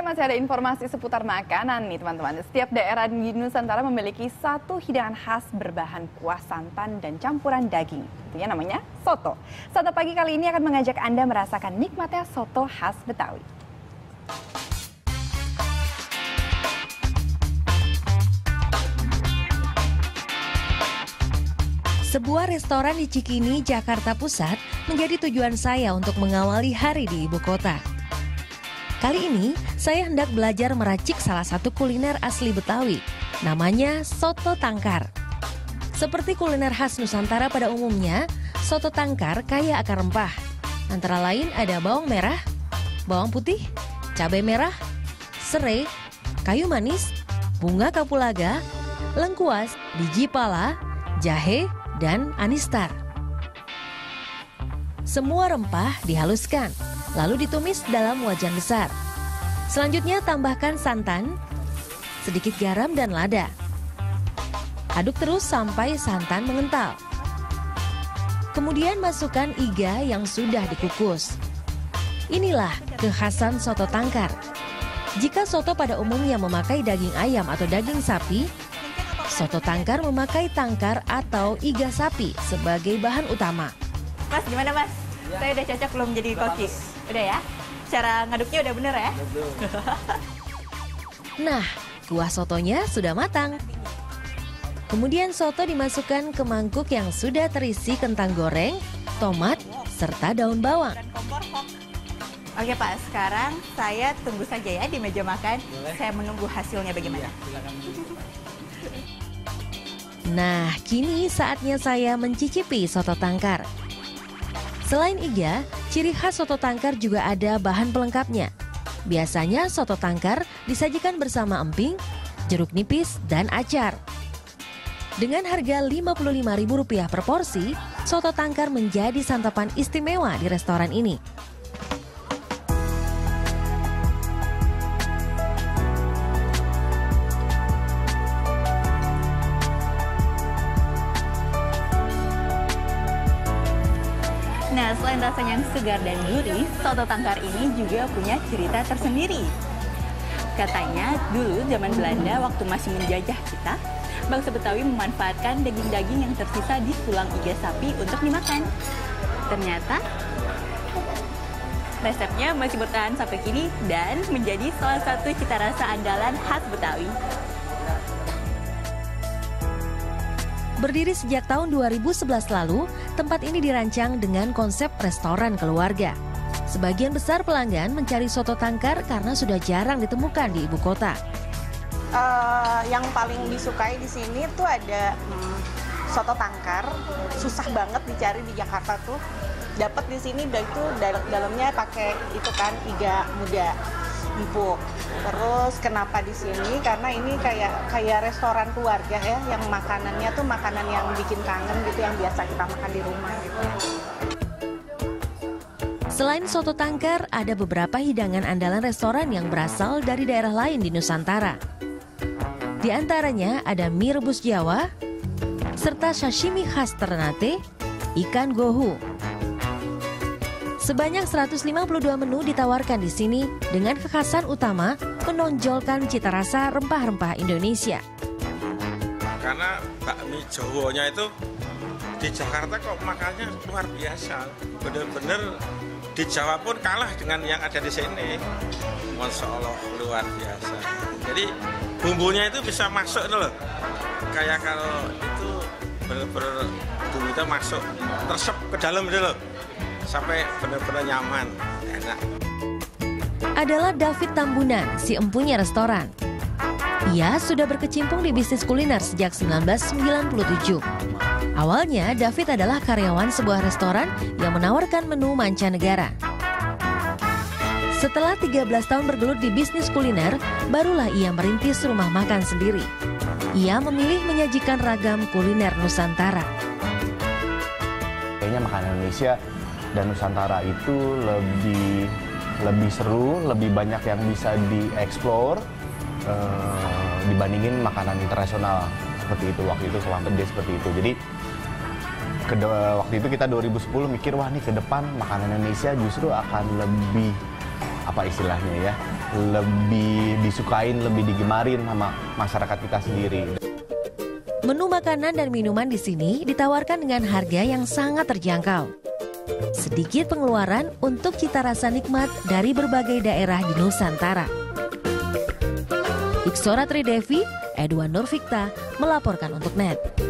Masih ada informasi seputar makanan nih teman-teman. Setiap daerah di Nusantara memiliki satu hidangan khas berbahan kuah santan dan campuran daging. Tentunya namanya soto. Soto pagi kali ini akan mengajak Anda merasakan nikmatnya soto khas Betawi. Sebuah restoran di Cikini, Jakarta Pusat menjadi tujuan saya untuk mengawali hari di ibu kota. Kali ini, saya hendak belajar meracik salah satu kuliner asli Betawi, namanya soto tangkar. Seperti kuliner khas Nusantara pada umumnya, soto tangkar kaya akan rempah. Antara lain ada bawang merah, bawang putih, cabai merah, serai, kayu manis, bunga kapulaga, lengkuas, biji pala, jahe, dan anistar. Semua rempah dihaluskan, lalu ditumis dalam wajan besar. Selanjutnya tambahkan santan, sedikit garam dan lada. Aduk terus sampai santan mengental. Kemudian masukkan iga yang sudah dikukus. Inilah kekhasan soto tangkar. Jika soto pada umumnya memakai daging ayam atau daging sapi, soto tangkar memakai tangkar atau iga sapi sebagai bahan utama. Mas, gimana Mas? Ya. Saya udah cocok belum jadi koki? Udah ya? Cara ngaduknya udah bener ya? Nah, kuah sotonya sudah matang. Kemudian soto dimasukkan ke mangkuk yang sudah terisi kentang goreng, tomat, serta daun bawang. Oke Pak, sekarang saya tunggu saja ya di meja makan. Boleh. Saya menunggu hasilnya bagaimana. Nah, kini saatnya saya mencicipi soto tangkar. Selain iga, ciri khas soto tangkar juga ada bahan pelengkapnya. Biasanya soto tangkar disajikan bersama emping, jeruk nipis, dan acar. Dengan harga Rp55.000 per porsi, soto tangkar menjadi santapan istimewa di restoran ini. Nah, selain rasanya yang segar dan gurih, soto tangkar ini juga punya cerita tersendiri. Katanya, dulu zaman Belanda waktu masih menjajah kita, bangsa Betawi memanfaatkan daging-daging yang tersisa di tulang iga sapi untuk dimakan. Ternyata, resepnya masih bertahan sampai kini dan menjadi salah satu cita rasa andalan khas Betawi. Berdiri sejak tahun 2011 lalu, tempat ini dirancang dengan konsep restoran keluarga. Sebagian besar pelanggan mencari soto tangkar karena sudah jarang ditemukan di ibu kota. Yang paling disukai di sini tuh ada soto tangkar. Susah banget dicari di Jakarta tuh. Dapat di sini itu dalamnya pakai itu kan iga muda empuk. Terus kenapa di sini? Karena ini kayak restoran keluarga ya, yang makanannya tuh makanan yang bikin kangen gitu, yang biasa kita makan di rumah gitu. Selain soto tangkar, ada beberapa hidangan andalan restoran yang berasal dari daerah lain di Nusantara. Di antaranya ada mie rebus Jawa, serta sashimi khas Ternate, ikan gohu. Sebanyak 152 menu ditawarkan di sini dengan kekhasan utama menonjolkan cita rasa rempah-rempah Indonesia. Karena bakmi Jawanya itu di Jakarta kok makannya luar biasa. Bener-bener di Jawa pun kalah dengan yang ada di sini. Masya Allah, luar biasa. Jadi bumbunya itu bisa masuk loh. Kayak kalau itu bener-bener bumbu itu masuk, tersep ke dalam gitu loh. Sampai benar-benar nyaman, enak. Adalah David Tambunan, si empunya restoran. Ia sudah berkecimpung di bisnis kuliner sejak 1997. Awalnya, David adalah karyawan sebuah restoran yang menawarkan menu mancanegara. Setelah 13 tahun bergelut di bisnis kuliner, barulah ia merintis rumah makan sendiri. Ia memilih menyajikan ragam kuliner Nusantara. Kayaknya makanan Indonesia dan Nusantara itu lebih seru, lebih banyak yang bisa dieksplor dibandingin makanan internasional seperti itu. Waktu itu selama dia seperti itu. Jadi waktu itu kita 2010 mikir, wah nih ke depan makanan Indonesia justru akan lebih apa istilahnya ya, lebih disukain, lebih digemarin sama masyarakat kita sendiri. Menu makanan dan minuman di sini ditawarkan dengan harga yang sangat terjangkau. Sedikit pengeluaran untuk cita rasa nikmat dari berbagai daerah di Nusantara. Iksora Tridevi, Edwan Nurfikta melaporkan untuk NET.